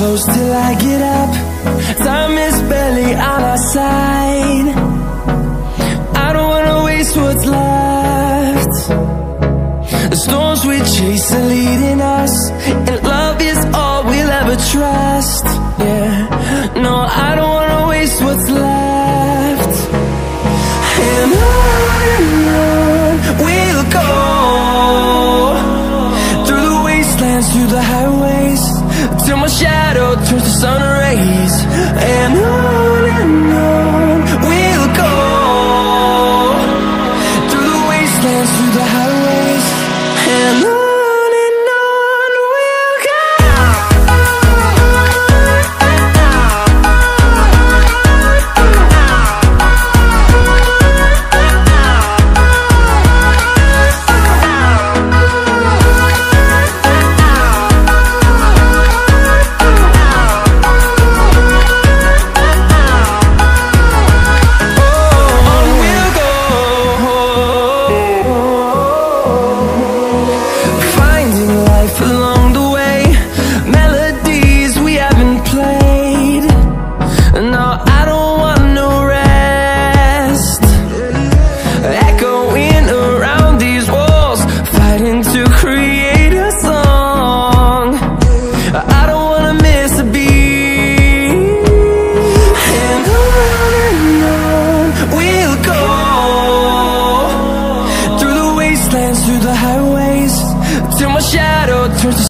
close till I get up. Time is barely on our side. I don't wanna waste what's left. The storms we chase are leading us, and love is all we'll ever trust. Yeah, no, I don't wanna waste what's left. And on we'll go, through the wastelands, through the highways, till my shadow turns to sun